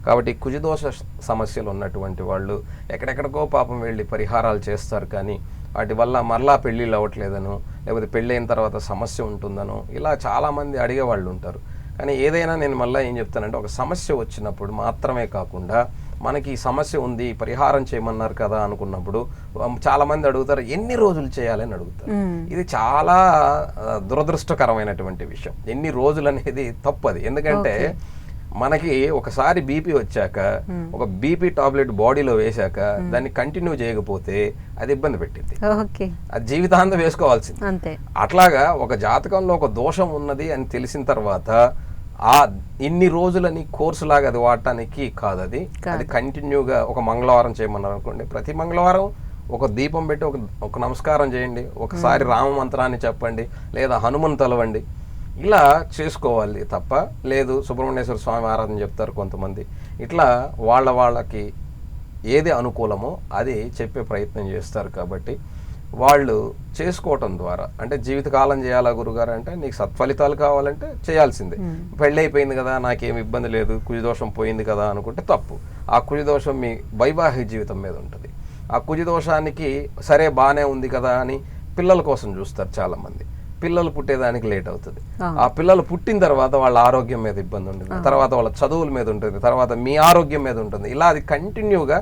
కాబట్టి కుజదోష సమస్యలు ఉన్నటువంటి వాళ్ళు ఎక్కడెక్కడికో పాపం వెళ్ళి పరిహారాలు చేస్తారు, కానీ వాటి వల్ల మరలా పెళ్ళిళ్ళు అవ్వట్లేదనో, లేకపోతే పెళ్ళైన తర్వాత సమస్య ఉంటుందనో ఇలా చాలామంది అడిగేవాళ్ళు ఉంటారు. కానీ ఏదైనా నేను మళ్ళీ ఏం చెప్తానంటే, ఒక సమస్య వచ్చినప్పుడు మాత్రమే కాకుండా మనకి ఈ సమస్య ఉంది పరిహారం చేయమన్నారు కదా అనుకున్నప్పుడు చాలామంది అడుగుతారు ఎన్ని రోజులు చేయాలని అడుగుతారు. ఇది చాలా దురదృష్టకరమైనటువంటి విషయం. ఎన్ని రోజులు అనేది తప్పది. ఎందుకంటే మనకి ఒకసారి బీపీ వచ్చాక ఒక బీపీ టాబ్లెట్ బాడీలో వేశాక దాన్ని కంటిన్యూ చేయకపోతే అది ఇబ్బంది పెట్టింది, అది జీవితాంతం వేసుకోవాల్సింది. అట్లాగా ఒక జాతకంలో ఒక దోషం ఉన్నది అని తెలిసిన తర్వాత ఆ ఇన్ని రోజులని కోర్సు లాగా అది వాడటానికి కాదు, అది కంటిన్యూగా ఒక మంగళవారం చేయమన్నారు అనుకోండి, ప్రతి మంగళవారం ఒక దీపం పెట్టి ఒక నమస్కారం చేయండి, ఒకసారి రామ మంత్రాన్ని చెప్పండి, లేదా హనుమన్ తలవండి, ఇలా చేసుకోవాలి తప్ప లేదు సుబ్రహ్మణ్యేశ్వర స్వామి ఆరాధన చెప్తారు కొంతమంది. ఇట్లా వాళ్ళకి ఏది అనుకూలమో అది చెప్పే ప్రయత్నం చేస్తారు. కాబట్టి వాళ్ళు చేసుకోవటం ద్వారా, అంటే జీవితకాలం చేయాలా గురుగారు అంటే నీకు సత్ఫలితాలు కావాలంటే చేయాల్సిందే. పెళ్ళి అయిపోయింది కదా నాకేం ఇబ్బంది లేదు కుజదోషం పోయింది కదా అనుకుంటే తప్పు. ఆ కుజదోషం మీ వైవాహిక జీవితం మీద ఉంటుంది. ఆ కుజదోషానికి సరే బాగానే ఉంది కదా అని పిల్లల కోసం చూస్తారు చాలామంది. పిల్లలు పుట్టేదానికి లేట్ అవుతుంది. ఆ పిల్లలు పుట్టిన తర్వాత వాళ్ళ ఆరోగ్యం మీద ఇబ్బంది ఉంటుంది, తర్వాత వాళ్ళ చదువుల మీద ఉంటుంది, తర్వాత మీ ఆరోగ్యం మీద ఉంటుంది. ఇలా అది కంటిన్యూగా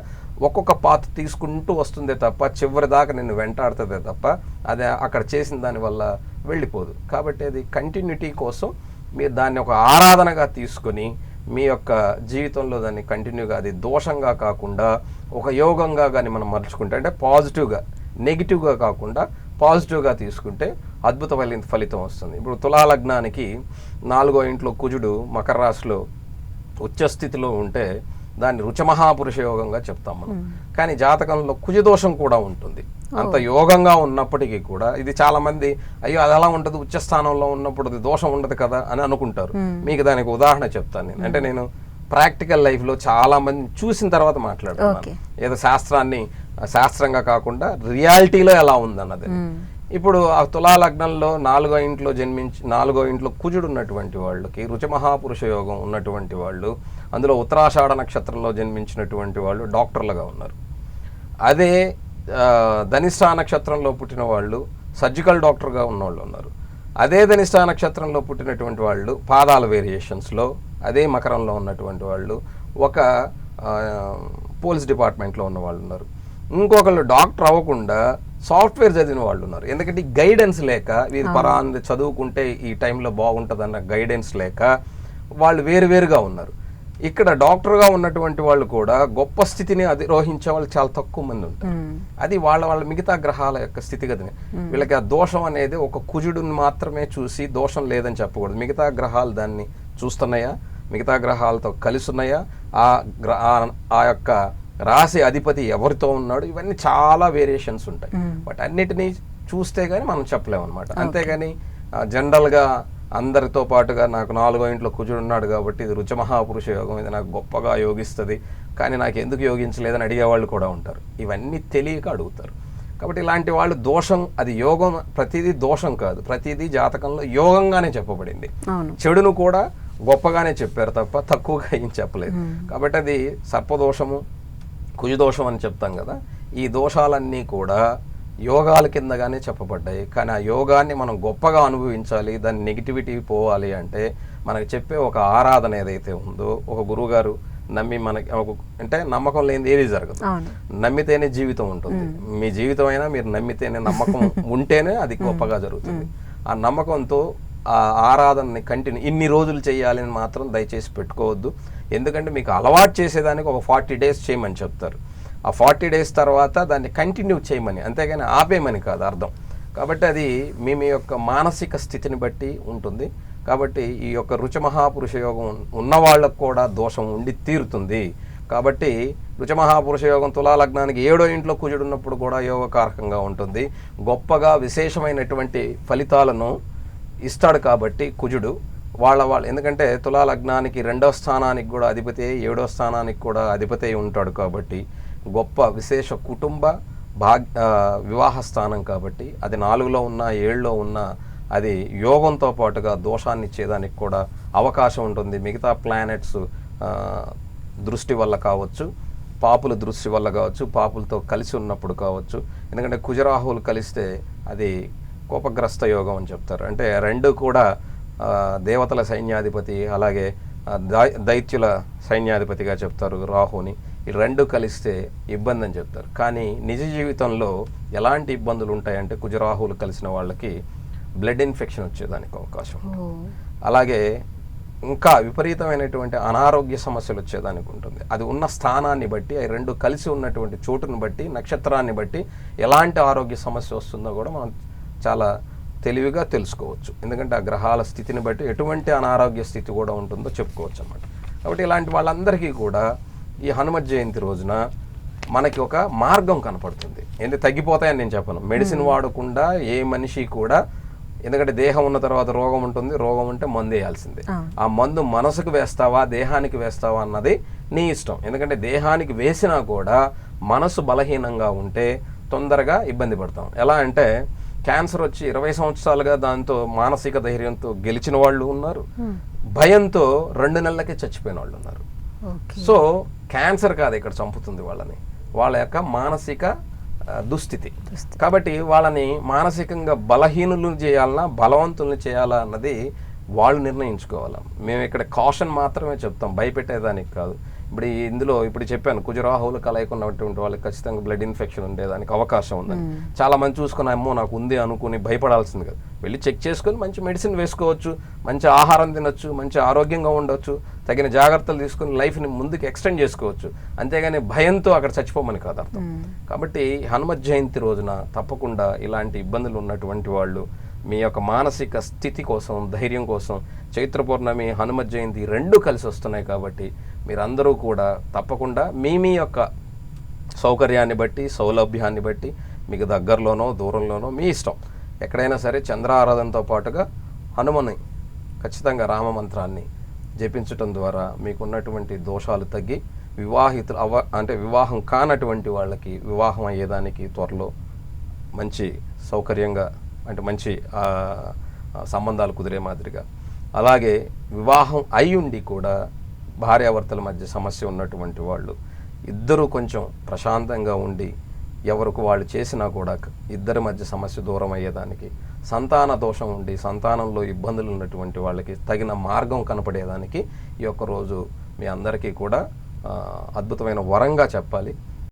ఒక్కొక్క పాత తీసుకుంటూ వస్తుందే తప్ప చివరి దాకా నిన్ను వెంటాడుతుందే తప్ప అది అక్కడ చేసిన దాని వల్ల వెళ్ళిపోదు. కాబట్టి అది కంటిన్యూటీ కోసం మీరు దాన్ని ఒక ఆరాధనగా తీసుకొని మీ యొక్క జీవితంలో దాన్ని కంటిన్యూగా అది దోషంగా కాకుండా ఒక యోగంగా కానీ మనం మలుచుకుంటే, అంటే పాజిటివ్గా నెగిటివ్గా కాకుండా పాజిటివ్గా తీసుకుంటే అద్భుతమైన ఫలితం వస్తుంది. ఇప్పుడు తులాలగ్నానికి 4వ ఇంట్లో కుజుడు మకర రాశిలో ఉచ్చస్థితిలో ఉంటే దాన్ని రుచమహాపురుష యోగంగా చెప్తాం మనం. కానీ జాతకంలో కుజదోషం కూడా ఉంటుంది. అంత యోగంగా ఉన్నప్పటికీ కూడా ఇది చాలా మంది అయ్యో అది ఎలా ఉంటుంది ఉచ్చస్థానంలో ఉన్నప్పుడు అది దోషం ఉండదు కదా అని అనుకుంటారు. మీకు దానికి ఉదాహరణ చెప్తాను నేను. అంటే నేను ప్రాక్టికల్ లైఫ్లో చాలా మంది చూసిన తర్వాత మాట్లాడుతున్నాను. ఏదో శాస్త్రంగా కాకుండా రియాలిటీలో ఎలా ఉందన్నది. ఇప్పుడు ఆ తులాలగ్నంలో 4వ ఇంట్లో కుజుడు ఉన్నటువంటి వాళ్ళకి రుచమహాపురుష యోగం ఉన్నటువంటి వాళ్ళు, అందులో ఉత్తరాషాఢ నక్షత్రంలో జన్మించినటువంటి వాళ్ళు డాక్టర్లుగా ఉన్నారు. అదే ధనిష్ఠా నక్షత్రంలో పుట్టిన వాళ్ళు సర్జికల్ డాక్టర్గా ఉన్నవాళ్ళు ఉన్నారు. అదే ధనిష్ఠా నక్షత్రంలో పుట్టినటువంటి వాళ్ళు పాదాల వేరియేషన్స్లో, అదే మకరంలో ఉన్నటువంటి వాళ్ళు ఒక పోలీస్ డిపార్ట్మెంట్లో ఉన్న వాళ్ళు ఉన్నారు. ఇంకొకళ్ళు డాక్టర్ అవ్వకుండా సాఫ్ట్వేర్ చదివిన వాళ్ళు ఉన్నారు. ఎందుకంటే గైడెన్స్ లేక వీరు పరాన్ని చదువుకుంటే ఈ టైంలో బాగుంటుందన్న గైడెన్స్ లేక వాళ్ళు వేరువేరుగా ఉన్నారు. ఇక్కడ డాక్టర్గా ఉన్నటువంటి వాళ్ళు కూడా గొప్ప స్థితిని అధిరోహించే వాళ్ళు చాలా తక్కువ మంది ఉంటారు. అది వాళ్ళ మిగతా గ్రహాల యొక్క స్థితిగతిని. వీళ్ళకి ఆ దోషం అనేది ఒక కుజుడిని మాత్రమే చూసి దోషం లేదని చెప్పకూడదు. మిగతా గ్రహాలు దాన్ని చూస్తున్నాయా, మిగతా గ్రహాలతో కలిసి ఉన్నాయా, ఆ యొక్క రాశి అధిపతి ఎవరితో ఉన్నాడు, ఇవన్నీ చాలా వేరియేషన్స్ ఉంటాయి. బట్ అన్నిటినీ చూస్తే కానీ మనం చెప్పలేము అనమాట. అంతేగాని జనరల్గా అందరితో పాటుగా నాకు 4వ ఇంట్లో కుజుడు ఉన్నాడు కాబట్టి ఇది రుచమహాపురుష యోగం, ఇది నాకు గొప్పగా యోగిస్తుంది, కానీ నాకు ఎందుకు యోగించలేదని అడిగేవాళ్ళు కూడా ఉంటారు. ఇవన్నీ తెలియక అడుగుతారు. కాబట్టి ఇలాంటి వాళ్ళు దోషం, అది యోగం, ప్రతిదీ దోషం కాదు, ప్రతిదీ జాతకంలో యోగంగానే చెప్పబడింది. చెడును కూడా గొప్పగానే చెప్పారు తప్ప తక్కువగా ఏం చెప్పలేదు. కాబట్టి అది సర్పదోషము, కుజదోషం అని చెప్తాం కదా, ఈ దోషాలన్నీ కూడా యోగాల కిందగానే చెప్పబడ్డాయి. కానీ ఆ యోగాన్ని మనం గొప్పగా అనుభవించాలి, దాని నెగిటివిటీ పోవాలి అంటే మనకు చెప్పే ఒక ఆరాధన ఏదైతే ఉందో, ఒక గురువుగారు నమ్మి మనకి అంటే నమ్మకం లేనిది ఏది జరగదు. నమ్మితేనే జీవితం ఉంటుంది. మీ జీవితం అయినా మీరు నమ్మితేనే, నమ్మకం ఉంటేనే అది గొప్పగా జరుగుతుంది. ఆ నమ్మకంతో ఆ ఆరాధనని కంటిన్యూ ఇన్ని రోజులు చేయాలని మాత్రం దయచేసి పెట్టుకోవద్దు. ఎందుకంటే మీకు అలవాటు చేసేదానికి ఒక 40 days చేయమని చెప్తారు. ఆ 40 days తర్వాత దాన్ని కంటిన్యూ చేయమని, అంతేగాని ఆపేయమని కాదు అర్థం. కాబట్టి అది మీ యొక్క మానసిక స్థితిని బట్టి ఉంటుంది. కాబట్టి ఈ యొక్క రుచమహాపురుష యోగం ఉన్న వాళ్ళకు కూడా దోషం ఉండి తీరుతుంది. కాబట్టి రుచమహాపురుష యోగం తులాలగ్నానికి 7వ ఇంట్లో కుజుడు ఉన్నప్పుడు కూడా యోగకారకంగా ఉంటుంది. గొప్పగా విశేషమైనటువంటి ఫలితాలను ఇస్తాడు కాబట్టి కుజుడు ఎందుకంటే తులాలగ్నానికి 2వ స్థానానికి కూడా అధిపతి, 7వ స్థానానికి కూడా అధిపతి ఉంటాడు కాబట్టి గొప్ప విశేష కుటుంబ వివాహ స్థానం కాబట్టి అది 4లో ఉన్నా 7లో ఉన్నా అది యోగంతో పాటుగా దోషాన్ని ఇచ్చేదానికి కూడా అవకాశం ఉంటుంది. మిగతా ప్లానెట్స్ దృష్టి వల్ల కావచ్చు, పాపుల దృష్టి వల్ల కావచ్చు, పాపులతో కలిసి ఉన్నప్పుడు కావచ్చు. ఎందుకంటే కుజరాహువులు కలిస్తే అది కోపగ్రస్త యోగం అని చెప్తారు. అంటే రెండు కూడా దేవతల సైన్యాధిపతి, అలాగే దైత్యుల సైన్యాధిపతిగా చెప్తారు రాహుని. ఈ రెండు కలిస్తే ఇబ్బంది అని చెప్తారు. కానీ నిజ జీవితంలో ఎలాంటి ఇబ్బందులు ఉంటాయంటే కుజరాహువులు కలిసిన వాళ్ళకి బ్లడ్ ఇన్ఫెక్షన్ వచ్చేదానికి అవకాశం ఉంటుంది. అలాగే ఇంకా విపరీతమైనటువంటి అనారోగ్య సమస్యలు వచ్చేదానికి ఉంటుంది. అది ఉన్న స్థానాన్ని బట్టి, అవి రెండు కలిసి ఉన్నటువంటి చోటును బట్టి, నక్షత్రాన్ని బట్టి ఎలాంటి ఆరోగ్య సమస్య వస్తుందో కూడా మనం చాలా తెలివిగా తెలుసుకోవచ్చు. ఎందుకంటే ఆ గ్రహాల స్థితిని బట్టి ఎటువంటి అనారోగ్య స్థితి కూడా ఉంటుందో చెప్పుకోవచ్చు అన్నమాట. కాబట్టి ఇలాంటి వాళ్ళందరికీ కూడా ఈ హనుమత్ జయంతి రోజున మనకి ఒక మార్గం కనపడుతుంది. ఏంటి తగ్గిపోతాయని నేను చెప్పను. మెడిసిన్ వాడకుండా ఏ మనిషి కూడా, ఎందుకంటే దేహం ఉన్న తర్వాత రోగం ఉంటుంది, రోగం ఉంటే మందు వేయాల్సిందే. ఆ మందు మనసుకు వేస్తావా దేహానికి వేస్తావా అన్నది నీ ఇష్టం. ఎందుకంటే దేహానికి వేసినా కూడా మనసు బలహీనంగా ఉంటే తొందరగా ఇబ్బంది పడతాం. ఎలా అంటే క్యాన్సర్ వచ్చి 20 సంవత్సరాలుగా దాంతో మానసిక ధైర్యంతో గెలిచిన వాళ్ళు ఉన్నారు, భయంతో 2 నెలలకే చచ్చిపోయిన వాళ్ళు ఉన్నారు. సో క్యాన్సర్ కాదు ఇక్కడ చంపుతుంది వాళ్ళని, వాళ్ళ యొక్క మానసిక దుస్థితి. కాబట్టి వాళ్ళని మానసికంగా బలహీనులను చేయాలన్నా బలవంతులను చేయాలా అన్నది వాళ్ళు నిర్ణయించుకోవాలి. మేము ఇక్కడ కాషన్ మాత్రమే చెప్తాం, భయపెట్టేదానికి కాదు. ఇప్పుడు ఇందులో ఇప్పుడు చెప్పాను, కుజరాహువులు కలయికున్నటువంటి వాళ్ళకి ఖచ్చితంగా బ్లడ్ ఇన్ఫెక్షన్ ఉండేదానికి అవకాశం ఉందని. చాలా మంది చూసుకుని అమ్మో నాకు ఉంది అనుకుని భయపడాల్సింది కదా. వెళ్ళి చెక్ చేసుకొని మంచి మెడిసిన్ వేసుకోవచ్చు, మంచి ఆహారం తినొచ్చు, మంచి ఆరోగ్యంగా ఉండొచ్చు, తగిన జాగ్రత్తలు తీసుకుని లైఫ్ని ముందుకు ఎక్స్టెండ్ చేసుకోవచ్చు. అంతేగాని భయంతో అక్కడ చచ్చిపోమని కాదు అర్థం. కాబట్టి హనుమత్ జయంతి రోజున తప్పకుండా ఇలాంటి ఇబ్బందులు ఉన్నటువంటి వాళ్ళు మీ యొక్క మానసిక స్థితి కోసం, ధైర్యం కోసం చైత్ర పౌర్ణమి, హనుమత్ జయంతి రెండు కలిసి వస్తున్నాయి. కాబట్టి మీరందరూ కూడా తప్పకుండా మీ యొక్క సౌకర్యాన్ని బట్టి, సౌలభ్యాన్ని బట్టి మీకు దగ్గరలోనో దూరంలోనో మీ ఇష్టం ఎక్కడైనా సరే చంద్ర ఆరాధనతో పాటుగా హనుమని ఖచ్చితంగా రామమంత్రాన్ని జపించటం ద్వారా మీకున్నటువంటి దోషాలు తగ్గి వివాహితులు అంటే వివాహం కానటువంటి వాళ్ళకి వివాహం అయ్యేదానికి త్వరలో మంచి సౌకర్యంగా, అంటే మంచి సంబంధాలు కుదిరే మాదిరిగా, అలాగే వివాహం అయి ఉండి కూడా భార్యాభర్తల మధ్య సమస్య ఉన్నటువంటి వాళ్ళు ఇద్దరూ కొంచెం ప్రశాంతంగా ఉండి ఎవరికి వాళ్ళు చేసినా కూడా ఇద్దరి మధ్య సమస్య దూరం అయ్యేదానికి, సంతాన దోషం ఉండి సంతానంలో ఇబ్బందులు ఉన్నటువంటి వాళ్ళకి తగిన మార్గం కనపడేదానికి ఈ యొక్క రోజు మీ అందరికీ కూడా అద్భుతమైన వరంగా చెప్పాలి.